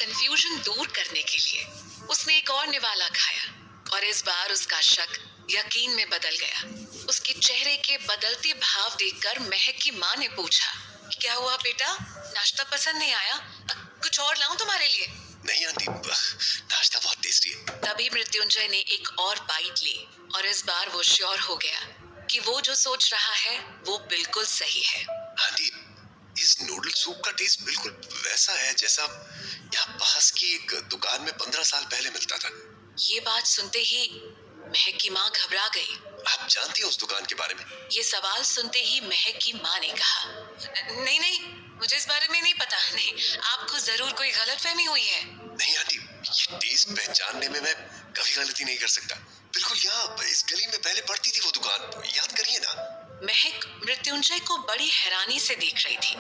Confusion दूर करने के लिए उसने एक और निवाला खाया और इस बार उसका शक यकीन में बदल गया। उसके चेहरे के बदलते भाव देखकर महक की माँ ने पूछा, क्या हुआ बेटा, नाश्ता पसंद नहीं आया? कुछ और लाऊं तुम्हारे लिए? नहीं आंटी, नाश्ता बहुत टेस्टी है। तभी मृत्युंजय ने एक और बाइट ली और इस बार वो श्योर हो गया कि वो जो सोच रहा है वो बिल्कुल सही है। आंटी, इस नूडल सूप का टेस्ट बिल्कुल वैसा है जैसा यहाँ पास की एक दुकान में 15 साल पहले मिलता था। ये बात सुनते ही महक की माँ घबरा गई। आप जानती हैं उस दुकान के बारे में? ये सवाल सुनते ही महक की माँ ने कहा, नहीं नहीं, मुझे इस बारे में नहीं पता। नहीं, आपको जरूर कोई गलतफहमी हुई है। नहीं आंटी, ये टेस्ट पहचानने में मैं कभी गलती नहीं कर सकता। बिल्कुल यहाँ इस गली में पहले पड़ती थी वो दुकान, याद करिए ना। महक मृत्युंजय को बड़ी हैरानी से देख रही थी।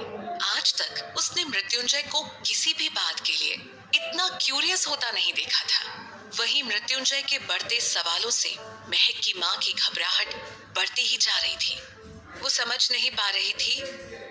आज तक उसने मृत्युंजय को किसी भी बात के लिए इतना क्यूरियस होता नहीं देखा था। वहीं मृत्युंजय के बढ़ते सवालों से महक की माँ की घबराहट बढ़ती ही जा रही थी। वो समझ नहीं पा रही थी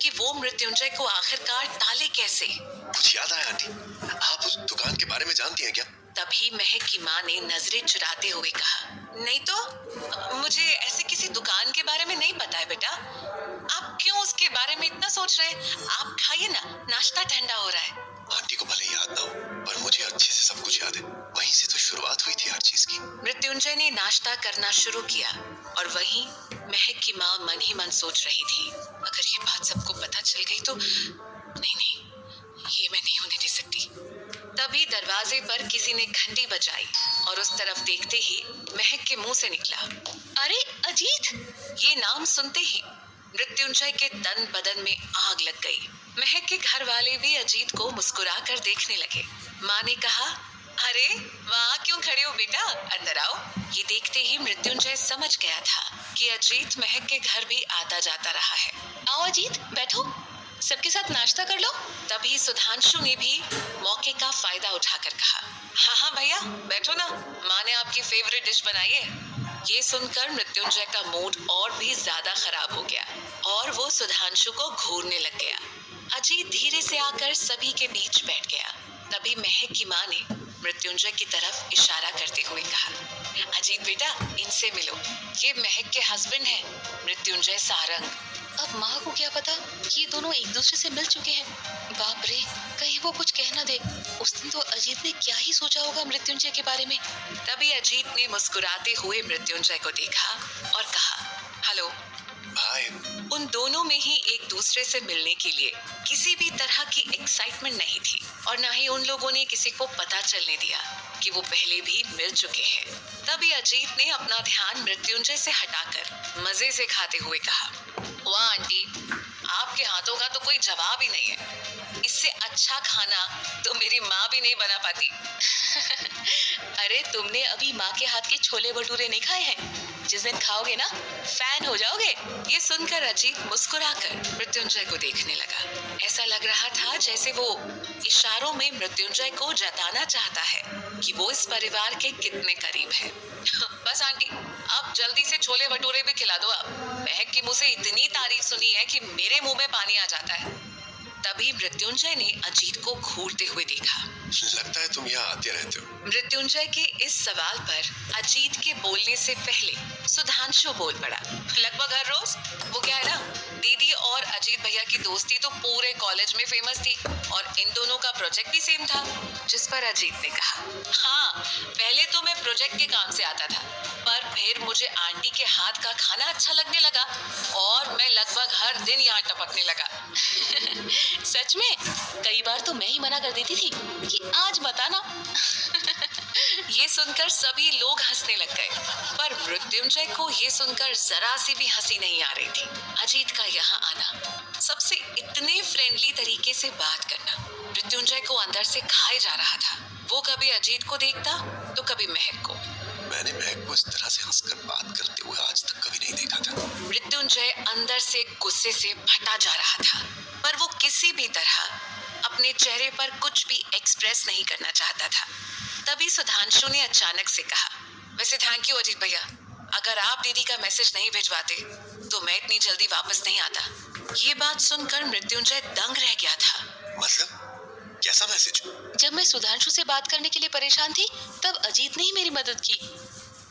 कि वो मृत्युंजय को आखिरकार टाले कैसे। कुछ याद आया आंटी? आप उस दुकान के बारे में जानती हैं क्या? तभी महक की माँ ने नजरें चुराते हुए कहा, नहीं तो मुझे ऐसे किसी दुकान के बारे में नहीं पता है बेटा। आप क्यों उसके बारे में इतना सोच रहे हैं? आप खाइए ना, नाश्ता ठंडा हो रहा है। आंटी को भले याद ना हो, पर मुझे अच्छे से सब कुछ याद है। वहीं से तो शुरुआत हुई थी हर चीज की। मृत्युंजय ने नाश्ता करना शुरू किया और वहीं महक की माँ मन ही मन सोच रही थी, अगर ये बात सबको पता चल गई तो नहीं, ये मैं नहीं होने दे सकती। तभी दरवाजे पर किसी ने घंटी बजाई और उस तरफ देखते ही महक के मुंह से निकला, अरे अजीत! ये नाम सुनते ही मृत्युंजय के तन बदन में आग लग गई। महक के घर वाले भी अजीत को मुस्कुरा कर देखने लगे। माँ ने कहा, अरे वहाँ क्यों खड़े हो बेटा, अंदर आओ। ये देखते ही मृत्युंजय समझ गया था कि अजीत महक के घर भी आता जाता रहा है। आओ अजीत, बैठो, सबके साथ नाश्ता कर लो। तभी सुधांशु ने भी मौके का फायदा उठाकर कहा, हाँ भैया बैठो ना, माँ ने आपकी फेवरेट डिश बनाई है। ये सुनकर मृत्युंजय का मूड और भी ज्यादा खराब हो गया और वो सुधांशु को घूरने लग गया। अजीत धीरे से आकर सभी के बीच बैठ गया। तभी महक की माँ ने मृत्युंजय की तरफ इशारा करते हुए कहा, अजीत बेटा, इनसे मिलो, ये महक के हस्बैंड हैं, मृत्युंजय सारंग। अब माँ को क्या पता कि ये दोनों एक दूसरे से मिल चुके हैं। बाप रे, कहीं वो कुछ कह ना दे। उस दिन तो अजीत ने क्या ही सोचा होगा मृत्युंजय के बारे में। तभी अजीत ने मुस्कुराते हुए मृत्युंजय को देखा और कहा, हेलो। हाय। उन दोनों में ही एक दूसरे से मिलने के लिए किसी भी तरह की एक्साइटमेंट नहीं थी और ना ही उन लोगों ने किसी को पता चलने दिया कि वो पहले भी मिल चुके हैं। तभी अजीत ने अपना ध्यान मृत्युंजय से हटाकर मजे से खाते हुए कहा, वाह आंटी, आपके हाथों का तो कोई जवाब ही नहीं है। इससे अच्छा खाना तो मेरी माँ भी नहीं बना पाती। अरे तुमने अभी माँ के हाथ के छोले भटूरे नहीं खाए हैं? जिस दिन खाओगे ना, फैन हो जाओगे। ये सुनकर अजीत मुस्कुराकर मृत्युंजय को देखने लगा। ऐसा लग रहा था जैसे वो इशारों में मृत्युंजय को जताना चाहता है कि वो इस परिवार के कितने करीब है। बस आंटी, आप जल्दी से छोले भटूरे भी खिला दो। आप महक के मुंह से इतनी तारीफ सुनी है कि मेरे मुंह में पानी आ जाता है। तभी मृत्युंजय ने अजीत को घूरते हुए देखा। लगता है तुम यहाँ आते रहते हो। मृत्युंजय के इस सवाल पर अजीत के बोलने से पहले सुधांशु बोल पड़ा, लगभग हर रोज। वो क्या है ना, दीदी और अजीत भैया की दोस्ती तो पूरे कॉलेज में फेमस थी और इन दोनों का प्रोजेक्ट भी सेम था। जिस पर अजीत ने कहा, हाँ पहले तो मैं प्रोजेक्ट के काम से आता था, पर फिर मुझे आंटी के हाथ का खाना अच्छा लगने लगा और मैं लगभग हर दिन यहाँ टपकने लगा। सच में कई बार तो मैं ही मना कर देती थी कि आज मत आना। ये सुनकर सभी लोग हंसने लग गए, पर मृत्युंजय को ये सुनकर जरा सी भी हंसी नहीं आ रही थी। अजीत का यहाँ आना, सबसे इतने फ्रेंडली तरीके से बात करना मृत्युंजय को अंदर से खाए जा रहा था। वो कभी अजीत को देखता तो कभी महक को। मैंने महक को इस तरह से हंसकर बात करते हुए आज तक कभी नहीं देखा था। मृत्युंजय अंदर से गुस्से से फटा जा रहा था, पर वो किसी भी तरह अपने चेहरे पर कुछ भी एक्सप्रेस नहीं करना चाहता था। तभी सुधांशु ने अचानक से कहा, वैसे थैंक यू अजीत भैया, अगर आप दीदी का मैसेज नहीं भिजवाते तो मैं इतनी जल्दी वापस नहीं आता। ये बात सुनकर मृत्युंजय दंग रह गया था। मतलब कैसा मैसेज? जब मैं सुधांशु से बात करने के लिए परेशान थी, तब अजीत ने ही मेरी मदद की।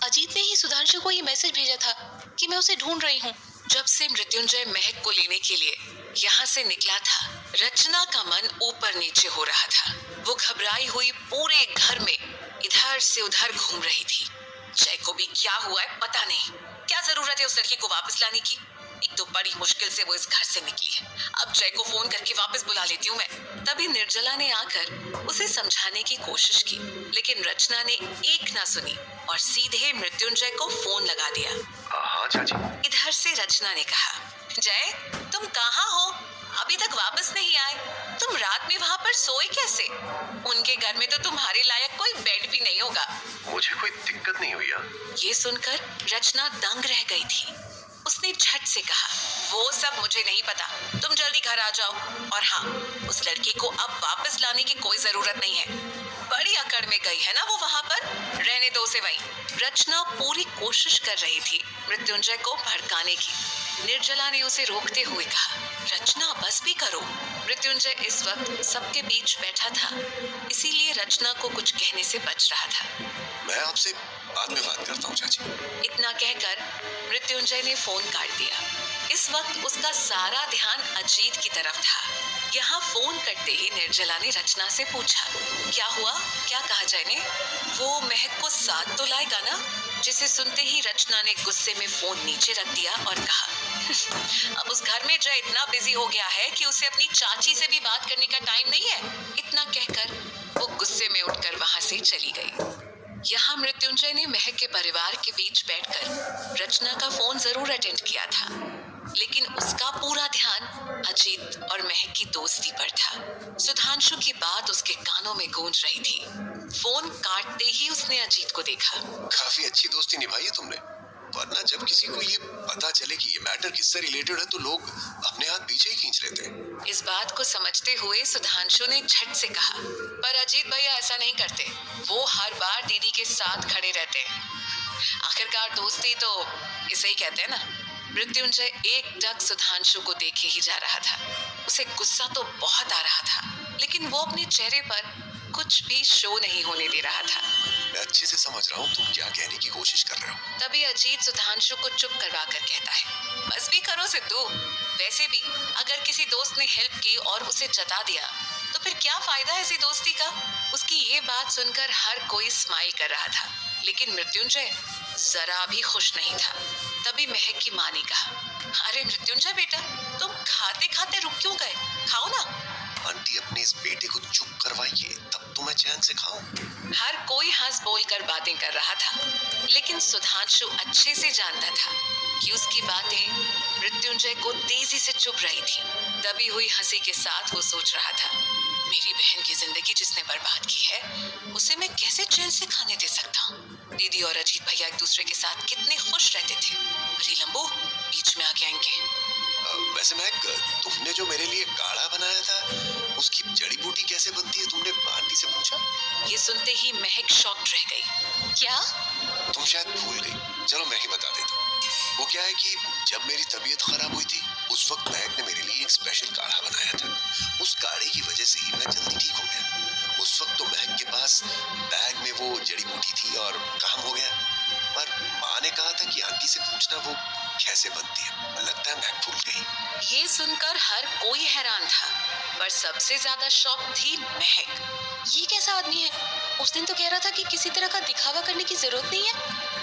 अजीत ने ही सुधांशु को ये मैसेज भेजा था कि मैं उसे ढूंढ रही हूँ। जब से मृत्युंजय महक को लेने के लिए यहाँ से निकला था, रचना का मन ऊपर नीचे हो रहा था। वो घबराई हुई पूरे घर में इधर से उधर घूम रही थी। जय को भी क्या हुआ है पता नहीं। क्या जरूरत है उस लड़की को वापस लाने की? एक तो बड़ी मुश्किल से वो इस घर से निकली है। अब जय को फोन करके वापस बुला लेती हूँ मैं। तभी निर्जला ने आकर उसे समझाने की कोशिश की, लेकिन रचना ने एक ना सुनी और सीधे मृत्युंजय को फोन लगा दिया। हाँ चाची। इधर से रचना ने कहा, जय तुम कहाँ हो? अभी तक वापस नहीं आए। तुम रात में वहाँ पर सोए कैसे? उनके घर में तो तुम्हारे लायक कोई बेड भी नहीं होगा। मुझे कोई दिक्कत नहीं हुई यार। ये सुनकर रचना दंग रह गई थी। उसने झट से कहा, वो सब मुझे नहीं पता, तुम जल्दी घर आ जाओ। और हाँ, उस लड़की को अब वापस लाने की कोई जरूरत नहीं है। बड़ी अकड़ में गई है ना वो वहाँ पर, रहने दो उसे वहीं। रचना पूरी कोशिश कर रही थी मृत्युंजय को भड़काने की। निर्जला ने उसे रोकते हुए कहा, रचना बस भी करो। मृत्युंजय इस वक्त सबके बीच बैठा था, इसीलिए रचना को कुछ कहने से बच रहा था। मैं आपसे बाद में बात करता हूँ चाची। इतना कहकर मृत्युंजय ने फोन काट दिया। इस वक्त उसका सारा ध्यान अजीत की तरफ था। यहाँ फोन करते ही निर्जला ने रचना से पूछा, क्या हुआ? क्या कहा जय ने? वो महक को साथ तो लाएगा ना? जिसे सुनते ही रचना ने गुस्से में फोन नीचे रख दिया और कहा, अब उस घर में जय इतना बिजी हो गया है कि उसे अपनी चाची से भी बात करने का टाइम नहीं है। इतना कहकर वो गुस्से में उठकर वहां से चली गई। यहाँ मृत्युंजय ने महक के परिवार के बीच बैठकर रचना का फोन जरूर अटेंड किया था, लेकिन उसका पूरा ध्यान अजीत और महक की दोस्ती पर था। सुधांशु की बात उसके कानों में गूंज रही थी। फोन काटते ही उसने अजीत को देखा। काफी अच्छी दोस्ती निभाई है तुमने, वरना जब किसी को ये पता चले कि ये मैटर किससे रिलेटेड है तो लोग अपने हाथ पीछे ही खींच लेते हैं। इस बात को समझते हुए सुधांशु ने झट से कहा, पर अजीत भैया ऐसा नहीं करते। वो हर बार दीदी के साथ खड़े रहते हैं। आखिरकार दोस्ती तो इसे ही कहते हैं ना। मृत्युंजय एकटक सुधांशु को देखे ही जा रहा था। उसे गुस्सा तो बहुत आ रहा था, लेकिन वो अपने चेहरे पर कुछ भी शो नहीं होने दे रहा था। मैं अच्छे से समझ रहा हूँ तुम क्या कहने की कोशिश कर रहे हो। तभी अजीत सुधांशु को चुप करवा कर कहता है, बस भी करो सिद्धू। वैसे भी अगर किसी दोस्त ने हेल्प की और उसे जता दिया तो फिर क्या फायदा ऐसी दोस्ती का? उसकी ये बात सुनकर हर कोई स्माइल कर रहा था, लेकिन मृत्युंजय जरा भी खुश नहीं था। तभी महक की माँ ने कहा, अरे मृत्युंजय बेटा, तुम खाते खाते रुक क्यों गए? खाओ ना। आंटी अपने इस बेटे को चुप करवाइए, तब तो मैं चैन से खाऊं। हर कोई हंस बोलकर बातें कर रहा था, लेकिन सुधांशु अच्छे से जानता था कि उसकी बातें मृत्युंजय को तेजी से चुभ रही थी। दबी हुई हंसी के साथ वो सोच रहा था, मेरी बहन की जिंदगी जिसने बर्बाद की है, उसे मैं कैसे चैन से खाने दे सकता हूँ। दीदी और अजीत भैया एक दूसरे के साथ कितने खुश रहते थे। अरे लंबू, बीच में आ गया इनके। वैसे महक, तुमने जो मेरे लिए काढ़ा बनाया था, उसकी जड़ी बूटी कैसे बनती है, तुमने आंटी से पूछा? ये सुनते ही महक शॉक्ड रह गई। क्या? तुम शायद भूल गई। चलो मैं ही बता देता हूँ। वो क्या है कि जब मेरी तबीयत खराब हुई थी, उस वक्त महक ने मेरे लिए एक स्पेशल काढ़ा बनाया था। उस काढ़े की वजह से ही मैं जल्दी ठीक हो गया। उस वक्त तो महक के पास बैग में वो जड़ी बूटी थी और काम हो गया। पर माँ ने कहा था कि आंटी से पूछना वो कैसे बनती है। लगता है महक भूल गई। ये सुनकर हर कोई हैरान था, पर सबसे ज्यादा शॉक थी महक। ये कैसा आदमी है? उस दिन तो कह रहा था कि किसी तरह का दिखावा करने की जरूरत नहीं है,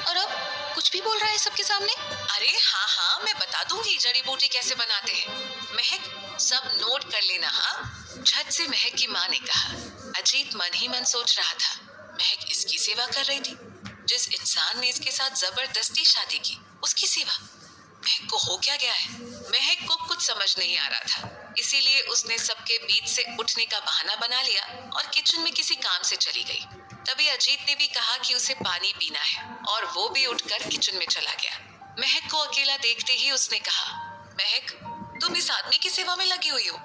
और अब कुछ भी बोल रहा है सबके सामने। अरे हाँ, मैं बता दूंगी जड़ी बूटी कैसे बनाते हैं। महक, सब नोट कर लेना। हाँ, झट से महक की माँ ने कहा। अजीत मन ही मन सोच रहा था, महक इसकी सेवा कर रही थी। जिस इंसान ने इसके साथ जबरदस्ती शादी की, उसकी सेवा। महक को हो क्या गया है? महक को कुछ समझ नहीं आ रहा था, इसीलिए उसने सबके बीच से उठने का बहाना बना लिया और किचन में किसी काम से चली गई। तभी अजीत ने भी कहा कि उसे पानी पीना है, और वो भी उठकर किचन में चला गया। महक को अकेला देखते ही उसने कहा, महक, तुम इस आदमी की सेवा में लगी हुई हो।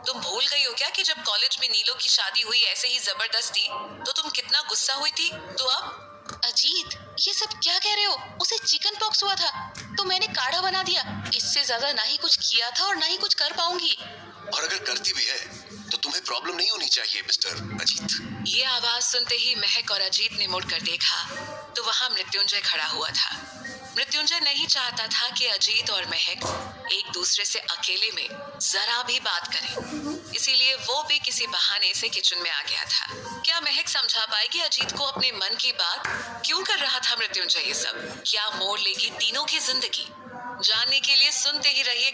तुम भूल गई हो क्या कि जब कॉलेज में नीलो की शादी हुई ऐसे ही जबरदस्ती, तो तुम कितना गुस्सा हुई थी? तो अब? अजीत, ये सब क्या कह रहे हो? उसे चिकन पॉक्स हुआ था तो मैंने काढ़ा बना दिया। इससे ज्यादा ना ही कुछ किया था और ना ही कुछ कर पाऊंगी। और अगर करती भी है तो तुम्हें प्रॉब्लम नहीं होनी चाहिए मिस्टर अजीत। ये आवाज सुनते ही महक और अजीत ने मुड़कर देखा तो वहां मृत्युंजय खड़ा हुआ था। मृत्युंजय नहीं चाहता था कि अजीत और महक एक दूसरे से अकेले में जरा भी बात करें, इसीलिए वो भी किसी बहाने से किचन में आ गया था। क्या महक समझा पाएगी अजीत को अपने मन की बात? क्यों कर रहा था मृत्युंजय ये सब? क्या मोड़ लेगी तीनों की जिंदगी? जानने के लिए सुनते ही रहिए